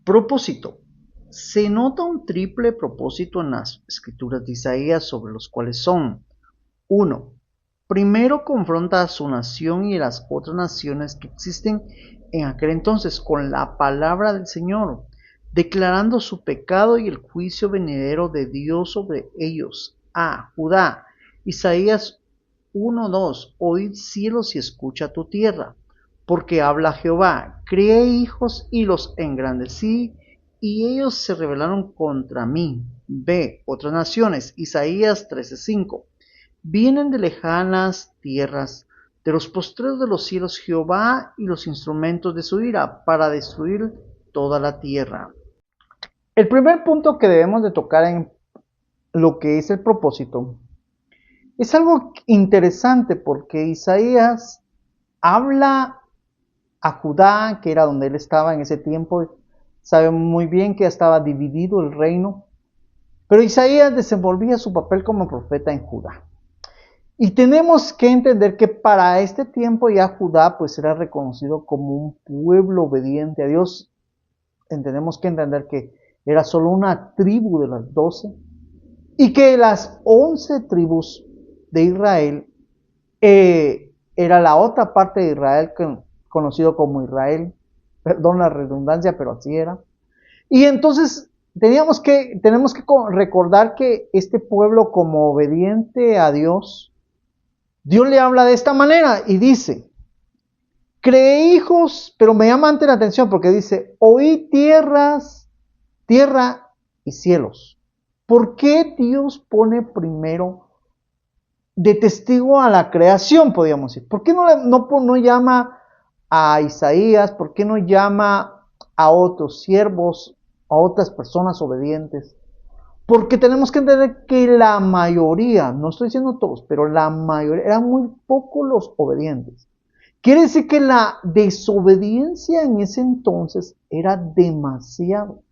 Propósito. Se nota un triple propósito en las escrituras de Isaías, sobre los cuales son: 1. Primero confronta a su nación y a las otras naciones que existen en aquel entonces con la palabra del Señor, declarando su pecado y el juicio venidero de Dios sobre ellos. A. Judá. Isaías 1:2. Oíd cielos y escucha tu tierra, porque habla Jehová: crié hijos y los engrandecí, y ellos se rebelaron contra mí. B. Otras naciones. Isaías 13:5. Vienen de lejanas tierras, de los postreros de los cielos, Jehová y los instrumentos de su ira, para destruir toda la tierra. El primer punto que debemos de tocar en lo que es el propósito es algo interesante, porque Isaías habla a Judá, que era donde él estaba en ese tiempo. Sabe muy bien que estaba dividido el reino, pero Isaías desenvolvía su papel como profeta en Judá. Y tenemos que entender que para este tiempo ya Judá pues era reconocido como un pueblo obediente a Dios. Tenemos que entender que era solo una tribu de las 12, y que las 11 tribus de Israel era la otra parte de Israel, conocido como Israel. Perdón la redundancia, pero así era. Y entonces tenemos que recordar que este pueblo, como obediente a Dios, Dios le habla de esta manera y dice: creé hijos, pero me llama ante la atención porque dice: oí tierra y cielos. ¿Por qué Dios pone primero de testigo a la creación, podríamos decir? ¿Por qué no llama a Isaías? ¿Por qué no llama a otros siervos, a otras personas obedientes? Porque tenemos que entender que la mayoría, no estoy diciendo todos, pero la mayoría, eran muy pocos los obedientes. Quiere decir que la desobediencia en ese entonces era demasiado.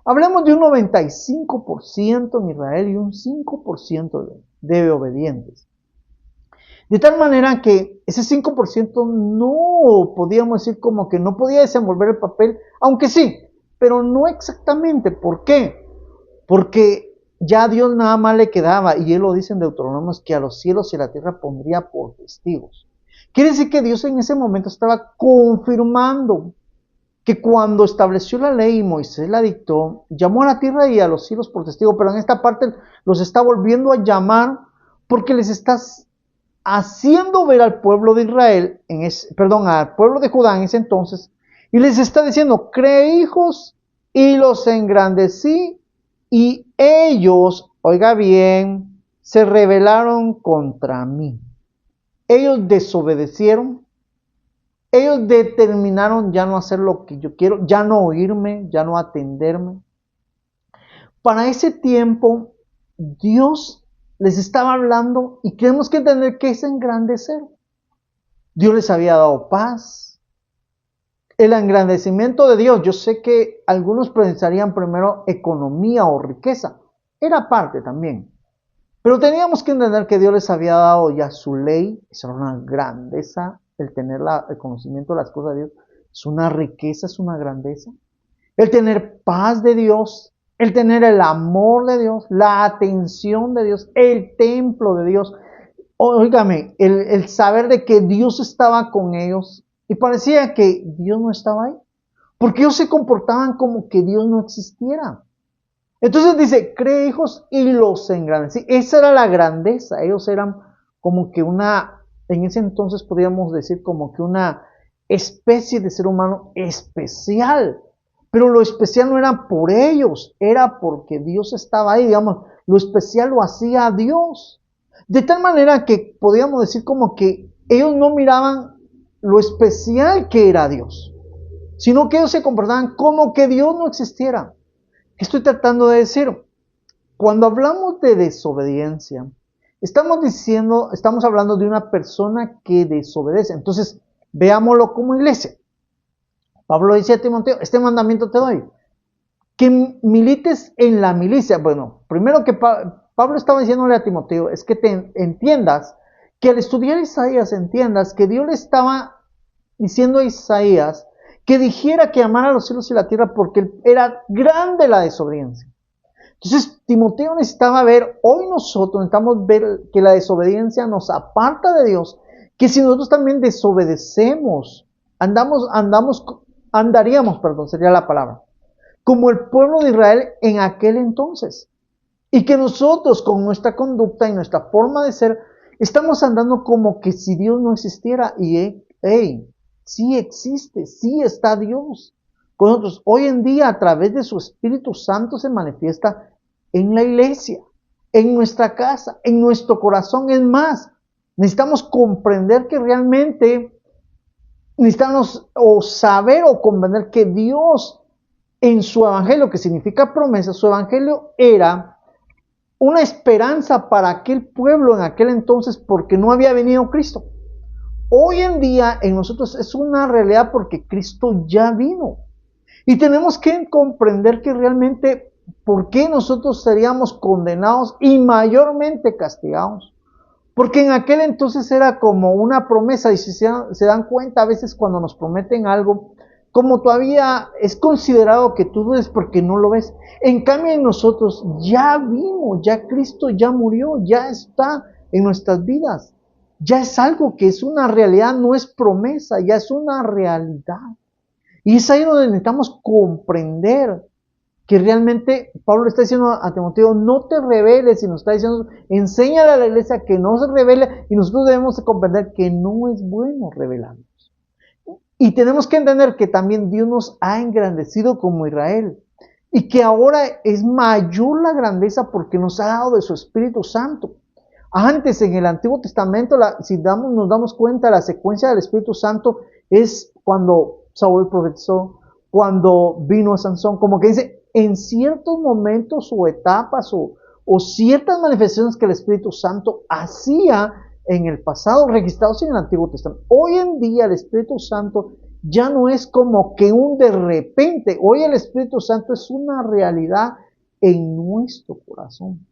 Hablemos de un 95% en Israel y un 5% de obedientes. De tal manera que ese 5% no podíamos decir como que no podía desenvolver el papel, aunque sí, pero no exactamente. ¿Por qué? Porque ya a Dios nada más le quedaba, y él lo dice en Deuteronomio, que a los cielos y a la tierra pondría por testigos. Quiere decir que Dios en ese momento estaba confirmando que cuando estableció la ley y Moisés la dictó, llamó a la tierra y a los cielos por testigo, pero en esta parte los está volviendo a llamar, porque les está haciendo ver al pueblo de Israel, al pueblo de Judá en ese entonces, y les está diciendo: creé hijos y los engrandecí, y ellos, oiga bien, se rebelaron contra mí. Ellos desobedecieron. Ellos determinaron ya no hacer lo que yo quiero, ya no oírme, ya no atenderme. Para ese tiempo, Dios les estaba hablando, y tenemos que entender que es engrandecer. Dios les había dado paz. El engrandecimiento de Dios, yo sé que algunos pensarían primero economía o riqueza. Era parte también. Pero teníamos que entender que Dios les había dado ya su ley. Eso era una grandeza. El tener el conocimiento de las cosas de Dios es una riqueza, es una grandeza. El tener paz de Dios, el tener el amor de Dios, la atención de Dios, el templo de Dios. Óigame, el saber de que Dios estaba con ellos, y parecía que Dios no estaba ahí, porque ellos se comportaban como que Dios no existiera. Entonces dice: creé hijos y los engrandecí. Esa era la grandeza. Ellos eran como que en ese entonces podríamos decir como que una especie de ser humano especial. Pero lo especial no era por ellos, era porque Dios estaba ahí. Digamos, lo especial lo hacía Dios. De tal manera que podríamos decir como que ellos no miraban lo especial que era Dios, sino que ellos se comportaban como que Dios no existiera. ¿Qué estoy tratando de decir? Cuando hablamos de desobediencia, estamos hablando de una persona que desobedece. Entonces, veámoslo como iglesia. Pablo dice a Timoteo: este mandamiento te doy, que milites en la milicia. Bueno, primero que Pablo estaba diciéndole a Timoteo es que te entiendas, que al estudiar Isaías entiendas que Dios le estaba diciendo a Isaías que dijera que amara los cielos y la tierra porque era grande la desobediencia. Entonces Timoteo necesitaba ver, hoy nosotros necesitamos ver que la desobediencia nos aparta de Dios, que si nosotros también desobedecemos, andaríamos, sería la palabra, como el pueblo de Israel en aquel entonces. Y que nosotros con nuestra conducta y nuestra forma de ser, estamos andando como que si Dios no existiera. Y sí existe, sí está Dios con nosotros. Hoy en día a través de su Espíritu Santo se manifiesta en la iglesia, en nuestra casa, en nuestro corazón. Es más, necesitamos comprender que realmente necesitamos saber o comprender que Dios en su evangelio, que significa promesa, su evangelio era una esperanza para aquel pueblo en aquel entonces porque no había venido Cristo. Hoy en día en nosotros es una realidad porque Cristo ya vino. Y tenemos que comprender que realmente por qué nosotros seríamos condenados y mayormente castigados. Porque en aquel entonces era como una promesa, y si se dan cuenta a veces cuando nos prometen algo, como todavía es considerado que tú dudes porque no lo ves. En cambio en nosotros ya vimos, ya Cristo ya murió, ya está en nuestras vidas. Ya es algo que es una realidad, no es promesa, ya es una realidad. Y es ahí donde necesitamos comprender que realmente Pablo le está diciendo a Timoteo, no te rebeles, y nos está diciendo, enséñale a la iglesia que no se revele, y nosotros debemos de comprender que no es bueno rebelarnos. Y tenemos que entender que también Dios nos ha engrandecido como Israel, y que ahora es mayor la grandeza porque nos ha dado de su Espíritu Santo. Antes, en el Antiguo Testamento, nos damos cuenta, la secuencia del Espíritu Santo es cuando Saúl profetizó, cuando vino Sansón, como que dice, en ciertos momentos o etapas o ciertas manifestaciones que el Espíritu Santo hacía en el pasado, registrados en el Antiguo Testamento. Hoy en día el Espíritu Santo ya no es como que un de repente. Hoy el Espíritu Santo es una realidad en nuestro corazón.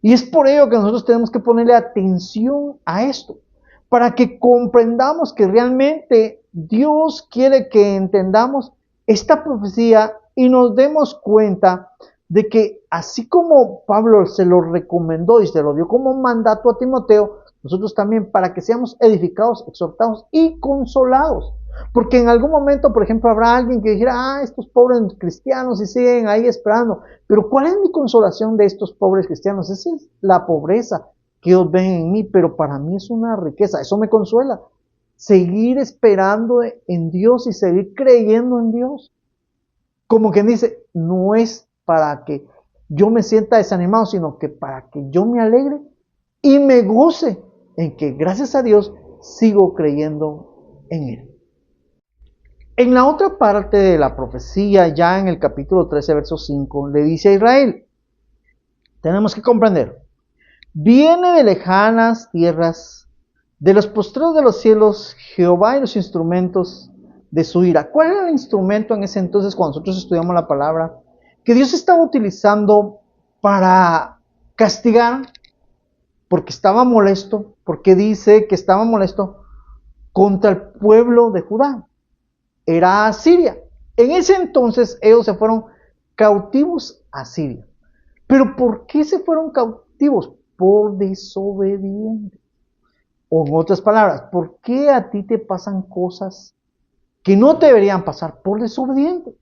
Y es por ello que nosotros tenemos que ponerle atención a esto, para que comprendamos que realmente Dios quiere que entendamos esta profecía y nos demos cuenta de que así como Pablo se lo recomendó y se lo dio como mandato a Timoteo, nosotros también para que seamos edificados, exhortados y consolados. Porque en algún momento, por ejemplo, habrá alguien que dijera, estos pobres cristianos y siguen ahí esperando. Pero ¿cuál es mi consolación de estos pobres cristianos? Esa es la pobreza que ellos ven en mí, pero para mí es una riqueza. Eso me consuela. Seguir esperando en Dios y seguir creyendo en Dios. Como quien dice, no es para que yo me sienta desanimado, sino que para que yo me alegre y me goce en que gracias a Dios sigo creyendo en Él. En la otra parte de la profecía, ya en el capítulo 13, verso 5, le dice a Israel, tenemos que comprender, viene de lejanas tierras, de los postreros de los cielos, Jehová y los instrumentos de su ira. ¿Cuál era el instrumento en ese entonces cuando nosotros estudiamos la palabra? Que Dios estaba utilizando para castigar, porque estaba molesto, porque dice que estaba molesto contra el pueblo de Judá. Era Asiria. En ese entonces ellos se fueron cautivos a Siria. ¿Pero por qué se fueron cautivos? Por desobedientes. O en otras palabras, ¿por qué a ti te pasan cosas que no te deberían pasar? Por desobediente.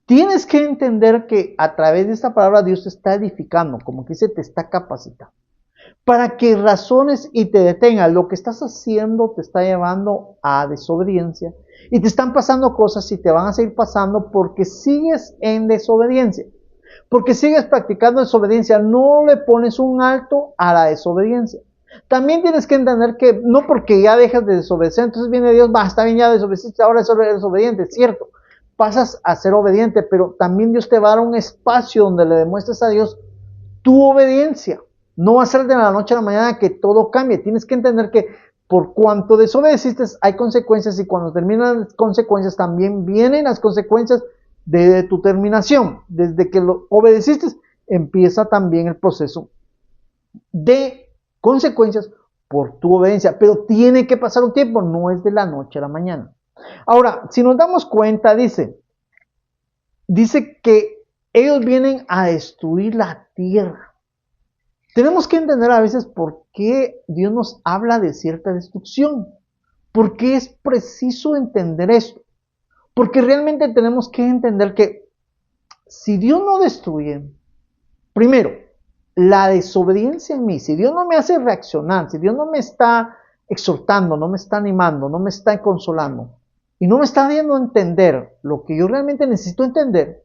Tienes que entender que a través de esta palabra Dios te está edificando, como que dice, te está capacitando. Para que razones y te detengas. Lo que estás haciendo te está llevando a desobediencia. Y te están pasando cosas y te van a seguir pasando porque sigues en desobediencia. Porque sigues practicando desobediencia. No le pones un alto a la desobediencia. También tienes que entender que no porque ya dejas de desobedecer, entonces viene Dios, está bien, ya desobedeciste, ahora eres desobediente, es cierto. Pasas a ser obediente, pero también Dios te va a dar un espacio donde le demuestres a Dios tu obediencia. No va a ser de la noche a la mañana que todo cambie. Tienes que entender que por cuanto desobedeciste hay consecuencias, y cuando terminan las consecuencias también vienen las consecuencias de tu terminación. Desde que lo obedeciste empieza también el proceso de consecuencias por tu obediencia. Pero tiene que pasar un tiempo, no es de la noche a la mañana. Ahora, si nos damos cuenta, dice que ellos vienen a destruir la tierra. Tenemos que entender a veces por qué Dios nos habla de cierta destrucción. Porque es preciso entender esto. Porque realmente tenemos que entender que si Dios no destruye, primero, la desobediencia en mí, si Dios no me hace reaccionar, si Dios no me está exhortando, no me está animando, no me está consolando, y no me está dando a entender lo que yo realmente necesito entender,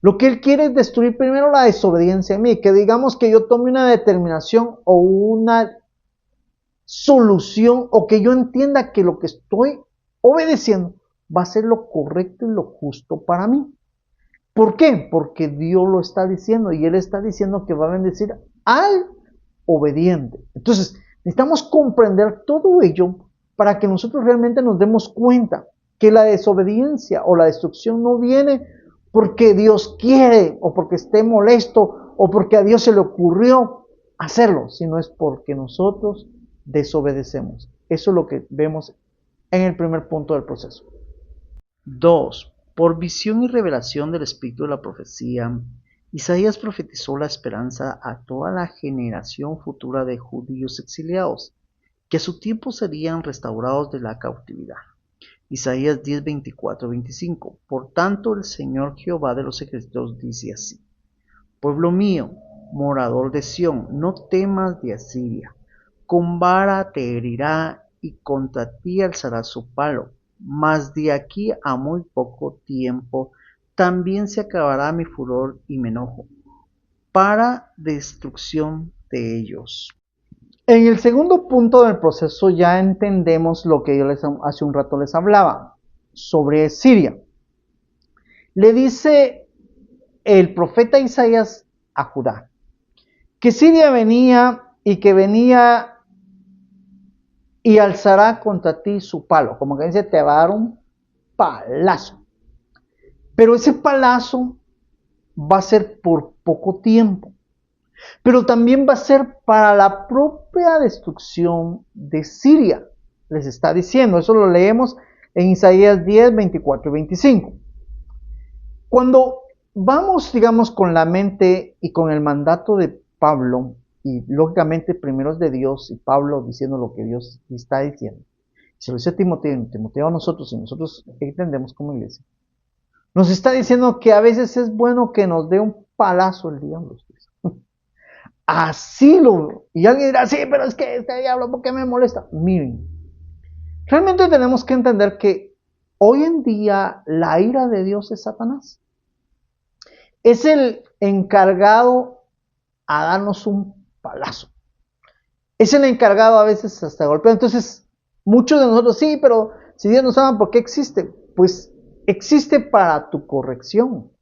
lo que Él quiere es destruir primero la desobediencia en mí, que digamos que yo tome una determinación o una solución, o que yo entienda que lo que estoy obedeciendo va a ser lo correcto y lo justo para mí. ¿Por qué? Porque Dios lo está diciendo y Él está diciendo que va a bendecir al obediente. Entonces, necesitamos comprender todo ello para que nosotros realmente nos demos cuenta que la desobediencia o la destrucción no viene porque Dios quiere o porque esté molesto o porque a Dios se le ocurrió hacerlo, sino es porque nosotros desobedecemos. Eso es lo que vemos en el primer punto del proceso. 2. Por visión y revelación del espíritu de la profecía, Isaías profetizó la esperanza a toda la generación futura de judíos exiliados, que a su tiempo serían restaurados de la cautividad. Isaías 10, 24, 25. Por tanto, el Señor Jehová de los ejércitos dice así: Pueblo mío, morador de Sión, no temas de Asiria. Con vara te herirá y contra ti alzará su palo. Mas de aquí a muy poco tiempo también se acabará mi furor y mi enojo, para destrucción de ellos. En el segundo punto del proceso ya entendemos lo que yo hace un rato les hablaba sobre Siria. Le dice el profeta Isaías a Judá que Siria venía y que venía y alzará contra ti su palo. Como que dice, te va a dar un palazo. Pero ese palazo va a ser por poco tiempo. Pero también va a ser para la propia destrucción de Siria. Les está diciendo, eso lo leemos en Isaías 10, 24 y 25. Cuando vamos, digamos, con la mente y con el mandato de Pablo, y lógicamente primero es de Dios y Pablo diciendo lo que Dios está diciendo, se lo dice Timoteo a nosotros y nosotros entendemos como iglesia, nos está diciendo que a veces es bueno que nos dé un palazo el diablo. Así lo... Y alguien dirá, sí, pero es que este diablo, ¿por qué me molesta? Miren, realmente tenemos que entender que hoy en día la ira de Dios es Satanás. Es el encargado a darnos un palazo. Es el encargado a veces hasta golpear. Entonces, muchos de nosotros, sí, pero si Dios nos ama, ¿por qué existe? Pues existe para tu corrección.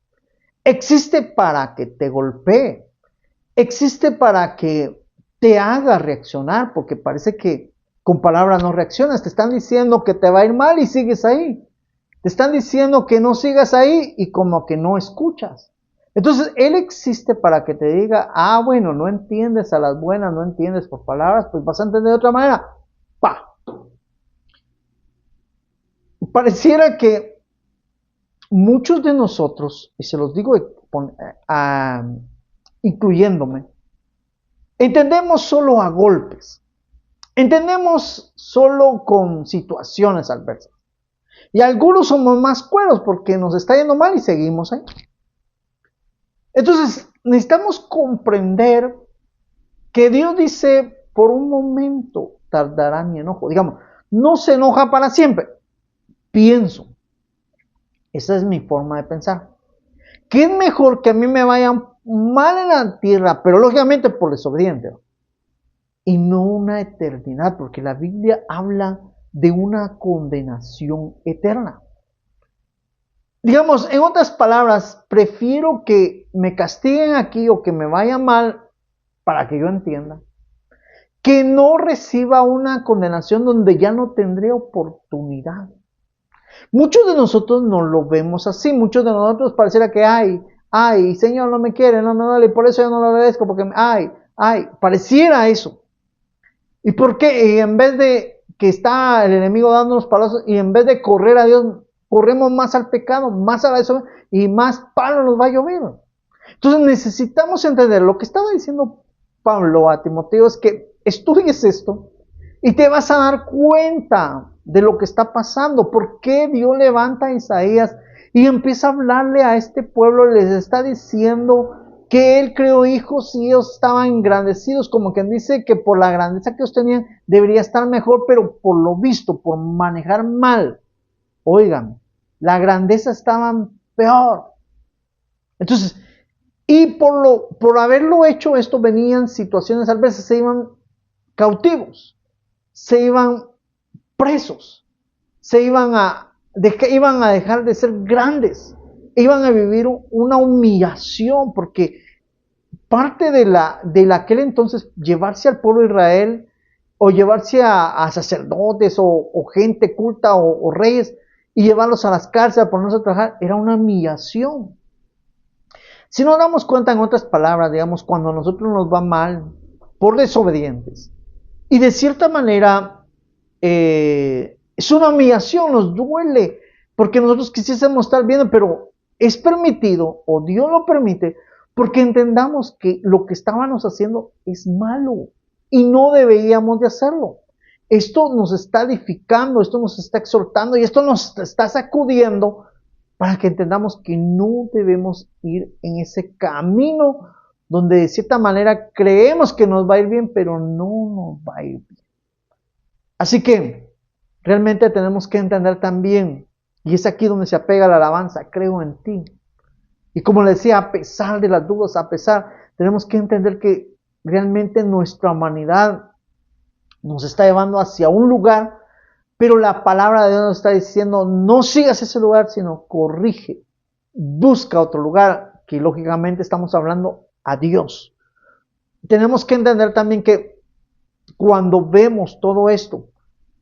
Existe para que te golpee. Existe para que te haga reaccionar, porque parece que con palabras no reaccionas. Te están diciendo que te va a ir mal y sigues ahí. Te están diciendo que no sigas ahí y como que no escuchas. Entonces, Él existe para que te diga, bueno, no entiendes a las buenas, no entiendes por palabras, pues vas a entender de otra manera. ¡Pah! Pareciera que muchos de nosotros, y se los digo incluyéndome, entendemos solo a golpes. Entendemos solo con situaciones adversas. Y algunos somos más cueros porque nos está yendo mal y seguimos ahí. Entonces, necesitamos comprender que Dios dice, por un momento tardará mi enojo. Digamos, no se enoja para siempre. Pienso. Esa es mi forma de pensar. Que es mejor que a mí me vayan mal en la tierra, pero lógicamente por desobediente. Y no una eternidad, porque la Biblia habla de una condenación eterna. Digamos, en otras palabras, prefiero que me castiguen aquí o que me vaya mal para que yo entienda, que no reciba una condenación donde ya no tendré oportunidad. Muchos de nosotros no lo vemos así, muchos de nosotros pareciera que, Señor no me quiere, no me duele, y por eso yo no lo obedezco, porque, pareciera eso. ¿Y por qué? En vez de que está el enemigo dándonos palazos y en vez de correr a Dios, corremos más al pecado, más a la desobediencia y más palo nos va a llover. Entonces necesitamos entender lo que estaba diciendo Pablo a Timoteo es que estudies esto y te vas a dar cuenta de lo que está pasando, por qué Dios levanta a Isaías y empieza a hablarle a este pueblo, les está diciendo que él creó hijos y ellos estaban engrandecidos, como quien dice que por la grandeza que ellos tenían debería estar mejor, pero por lo visto, por manejar mal, oigan, la grandeza estaba peor. Entonces, y por haberlo hecho esto venían situaciones, a veces se iban cautivos, se iban presos, iban a dejar de ser grandes, iban a vivir una humillación, porque parte de aquel entonces llevarse al pueblo de Israel o llevarse a sacerdotes o gente culta o reyes y llevarlos a las cárceles a ponerlos a trabajar era una humillación. Si nos damos cuenta, en otras palabras, digamos, cuando a nosotros nos va mal por desobedientes, y de cierta manera es una humillación, nos duele, porque nosotros quisiésemos estar bien, pero es permitido, o Dios lo permite, porque entendamos que lo que estábamos haciendo es malo, y no deberíamos de hacerlo. Esto nos está edificando, esto nos está exhortando, y esto nos está sacudiendo, para que entendamos que no debemos ir en ese camino donde de cierta manera creemos que nos va a ir bien, pero no nos va a ir bien. Así que realmente tenemos que entender también, y es aquí donde se apega la alabanza, creo en ti. Y como le decía, a pesar de las dudas, tenemos que entender que realmente nuestra humanidad nos está llevando hacia un lugar, pero la palabra de Dios nos está diciendo, no sigas ese lugar, sino corrige, busca otro lugar, que lógicamente estamos hablando a Dios. Tenemos que entender también que cuando vemos todo esto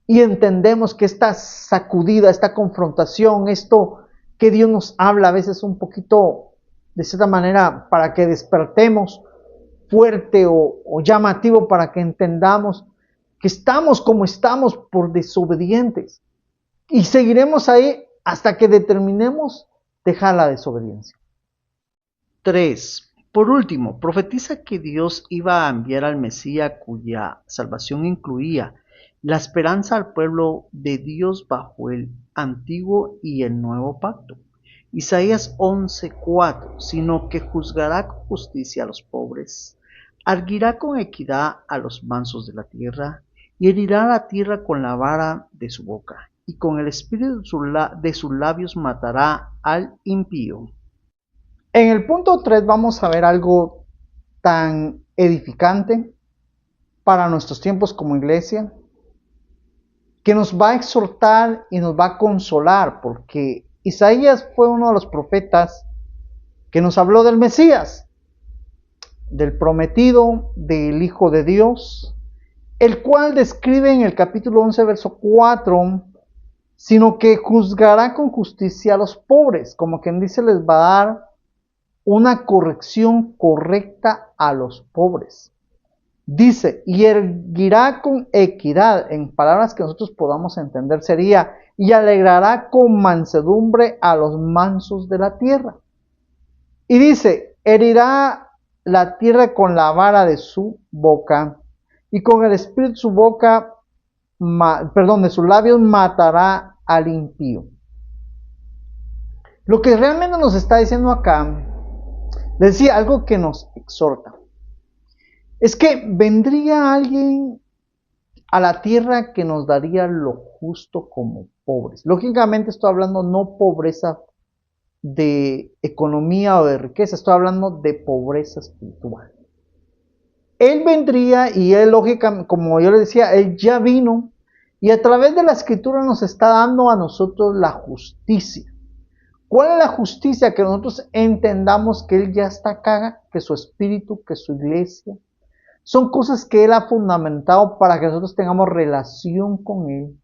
y entendemos que esta sacudida, esta confrontación, esto que Dios nos habla a veces un poquito, de cierta manera, para que despertemos fuerte o llamativo, para que entendamos que estamos como estamos por desobedientes. Y seguiremos ahí hasta que determinemos dejar la desobediencia. 3. Por último, profetiza que Dios iba a enviar al Mesías cuya salvación incluía la esperanza al pueblo de Dios bajo el antiguo y el nuevo pacto. Isaías 11:4, sino que juzgará con justicia a los pobres, arguirá con equidad a los mansos de la tierra, y herirá la tierra con la vara de su boca, y con el espíritu de sus labios matará al impío. En el punto 3 vamos a ver algo tan edificante para nuestros tiempos como iglesia, que nos va a exhortar y nos va a consolar, porque Isaías fue uno de los profetas que nos habló del Mesías, del prometido, del Hijo de Dios, el cual describe en el capítulo 11, verso 4, sino que juzgará con justicia a los pobres, como quien dice, les va a dar una corrección correcta a los pobres. Dice, y erguirá con equidad, en palabras que nosotros podamos entender sería, y alegrará con mansedumbre a los mansos de la tierra. Y dice, herirá la tierra con la vara de su boca, y con el espíritu de su boca, de sus labios matará al impío. Lo que realmente nos está diciendo acá, decía algo que nos exhorta, es que vendría alguien a la tierra que nos daría lo justo como pobres. Lógicamente estoy hablando no pobreza de economía o de riqueza, estoy hablando de pobreza espiritual. Él vendría y él, lógicamente, como yo le decía, él ya vino y a través de la escritura nos está dando a nosotros la justicia. ¿Cuál es la justicia? Que nosotros entendamos que él ya está acá, que su espíritu, que su iglesia, son cosas que él ha fundamentado para que nosotros tengamos relación con él.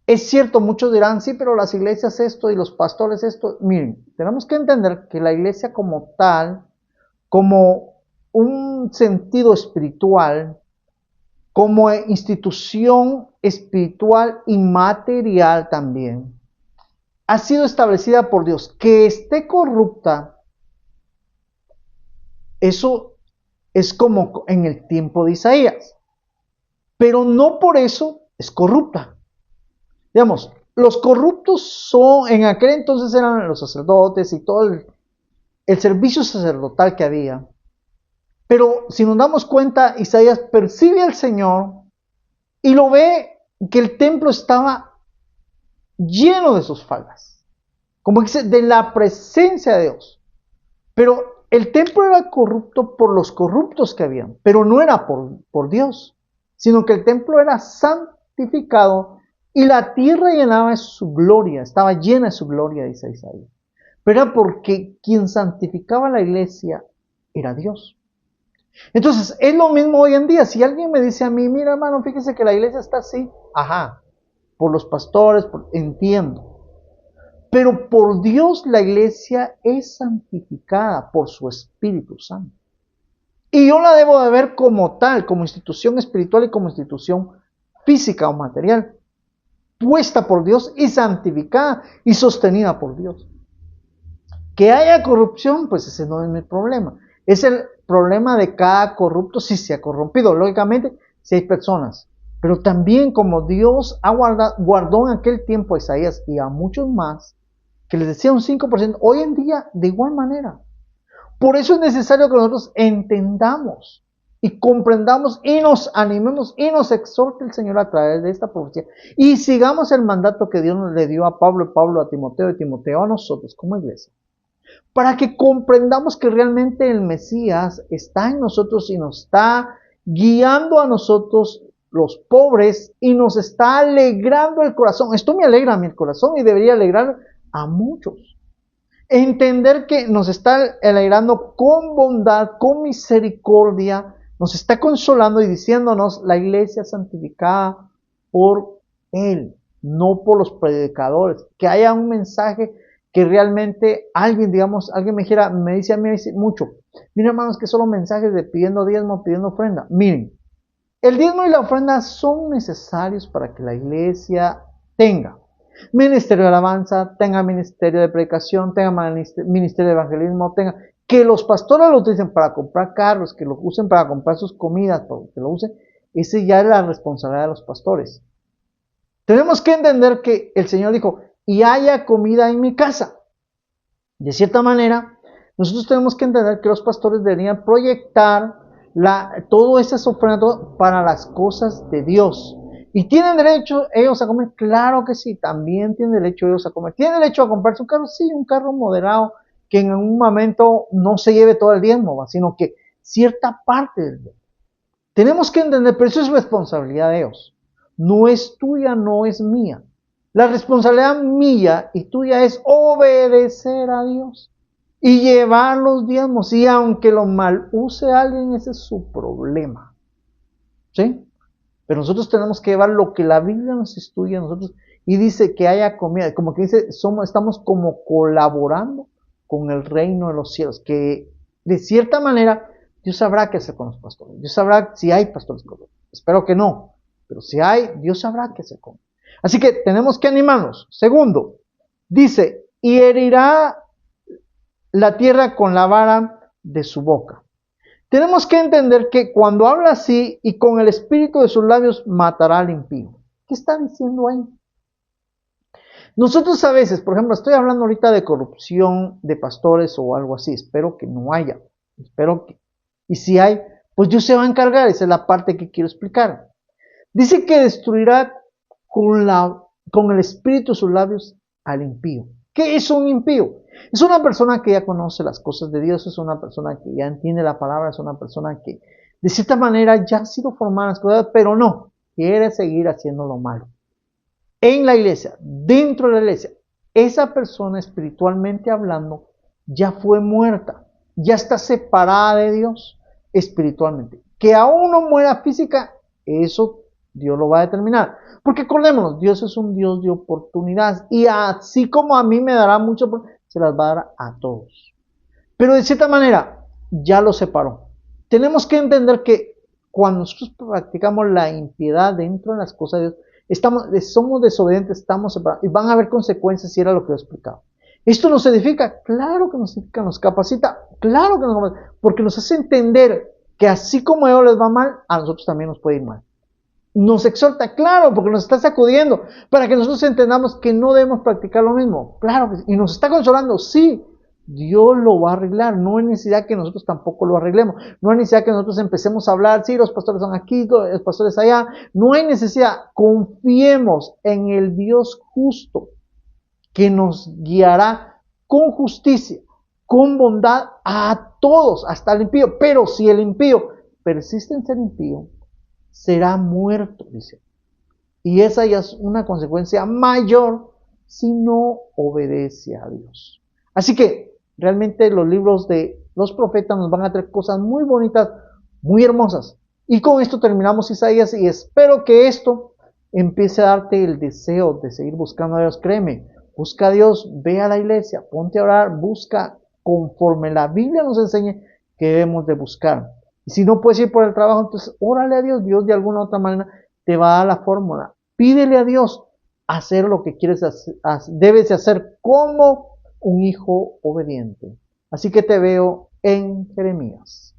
Es cierto, muchos dirán, sí, pero las iglesias esto y los pastores esto. Miren, tenemos que entender que la iglesia como tal, como un sentido espiritual, como institución espiritual y material también, ha sido establecida por Dios. Que esté corrupta, eso es como en el tiempo de Isaías, pero no por eso es corrupta. Digamos, los corruptos son, en aquel entonces eran los sacerdotes y todo el servicio sacerdotal que había. Pero si nos damos cuenta, Isaías percibe al Señor y lo ve que el templo estaba lleno de sus faldas. Como dice, de la presencia de Dios. Pero el templo era corrupto por los corruptos que habían, pero no era por Dios, sino que el templo era santificado y la tierra llenaba de su gloria, estaba llena de su gloria, dice Isaías. Pero era porque quien santificaba la iglesia era Dios. Entonces, es lo mismo hoy en día. Si alguien me dice a mí, mira hermano, fíjese que la iglesia está así, ajá, por los pastores, entiendo. Pero por Dios la iglesia es santificada por su Espíritu Santo. Y yo la debo de ver como tal, como institución espiritual y como institución física o material, puesta por Dios y santificada y sostenida por Dios. Que haya corrupción, pues ese no es mi problema. Es el problema de cada corrupto si se ha corrompido. Lógicamente, si hay personas. Pero también como Dios guardó en aquel tiempo a Isaías y a muchos más, que les decía un 5%, hoy en día de igual manera. Por eso es necesario que nosotros entendamos y comprendamos y nos animemos y nos exhorte el Señor a través de esta profecía. Y sigamos el mandato que Dios le dio a Pablo, y Pablo a Timoteo, y Timoteo a nosotros como iglesia. Para que comprendamos que realmente el Mesías está en nosotros y nos está guiando a nosotros los pobres y nos está alegrando el corazón. Esto me alegra a mi corazón y debería alegrar a muchos. Entender que nos está alegrando con bondad, con misericordia, nos está consolando y diciéndonos la iglesia santificada por Él, no por los predicadores. Que haya un mensaje que realmente alguien me dijera, me dice a mí mucho, miren hermanos, que solo mensajes de pidiendo diezmo, pidiendo ofrenda. Miren, el diezmo y la ofrenda son necesarios para que la iglesia tenga ministerio de alabanza, tenga ministerio de predicación, tenga ministerio de evangelismo, tenga que los pastores lo utilicen para comprar carros, que lo usen para comprar sus comidas, que lo usen, ese ya es la responsabilidad de los pastores. Tenemos que entender que el Señor dijo, y haya comida en mi casa. De cierta manera, nosotros tenemos que entender que los pastores deberían proyectar todo esas ofrendas para las cosas de Dios. ¿Y tienen derecho ellos a comer? Claro que sí, también tienen derecho ellos a comer. ¿Tienen derecho a comprarse un carro? Sí, un carro moderado, que en un momento no se lleve todo el diezmo, sino que cierta parte del diezmo. Tenemos que entender, pero eso es responsabilidad de ellos. No es tuya, no es mía. La responsabilidad mía y tuya es obedecer a Dios y llevar los diezmos. Y aunque lo mal use alguien, ese es su problema. ¿Sí? Pero nosotros tenemos que llevar lo que la Biblia nos estudia a nosotros y dice que haya comida. Como que dice, estamos como colaborando con el reino de los cielos. Que de cierta manera Dios sabrá qué hacer con los pastores. Dios sabrá si hay pastores corruptos. Espero que no. Pero si hay, Dios sabrá qué hacer con ellos. Así que tenemos que animarnos. Segundo, dice, y herirá la tierra con la vara de su boca. Tenemos que entender que cuando habla así y con el espíritu de sus labios matará al impío. ¿Qué está diciendo ahí? Nosotros a veces, por ejemplo, estoy hablando ahorita de corrupción de pastores o algo así. Espero que no haya. Espero que. Y si hay, pues Dios se va a encargar. Esa es la parte que quiero explicar. Dice que destruirá con el espíritu de sus labios al impío. ¿Qué es un impío? Es una persona que ya conoce las cosas de Dios, es una persona que ya entiende la palabra, es una persona que de cierta manera ya ha sido formada en las cosas, pero no, quiere seguir haciendo lo malo. En la iglesia, dentro de la iglesia, esa persona espiritualmente hablando ya fue muerta, ya está separada de Dios espiritualmente. Que aún no muera física, eso Dios lo va a determinar. Porque acordémonos, Dios es un Dios de oportunidades. Y así como a mí me dará mucho, se las va a dar a todos. Pero de cierta manera, ya lo separó. Tenemos que entender que cuando nosotros practicamos la impiedad dentro de las cosas de Dios, somos desobedientes, estamos separados, y van a haber consecuencias si era lo que yo explicaba. ¿Esto nos edifica? Claro que nos edifica, nos capacita, claro que nos capacita, porque nos hace entender que así como a ellos les va mal, a nosotros también nos puede ir mal. Nos exhorta, claro, porque nos está sacudiendo, para que nosotros entendamos que no debemos practicar lo mismo, claro, y nos está consolando, sí, Dios lo va a arreglar, no hay necesidad que nosotros tampoco lo arreglemos, no hay necesidad que nosotros empecemos a hablar, sí, los pastores son aquí, los pastores allá, no hay necesidad, confiemos en el Dios justo, que nos guiará con justicia, con bondad a todos, hasta el impío, pero si el impío persiste en ser impío, será muerto, dice. Y esa ya es una consecuencia mayor si no obedece a Dios. Así que realmente los libros de los profetas nos van a traer cosas muy bonitas, muy hermosas. Y con esto terminamos Isaías y espero que esto empiece a darte el deseo de seguir buscando a Dios. Créeme, busca a Dios, ve a la iglesia, ponte a orar, busca conforme la Biblia nos enseña que debemos de buscar. Y si no puedes ir por el trabajo, entonces órale a Dios. Dios de alguna u otra manera te va a dar la fórmula. Pídele a Dios hacer lo que quieres hacer, debes de hacer como un hijo obediente. Así que te veo en Jeremías.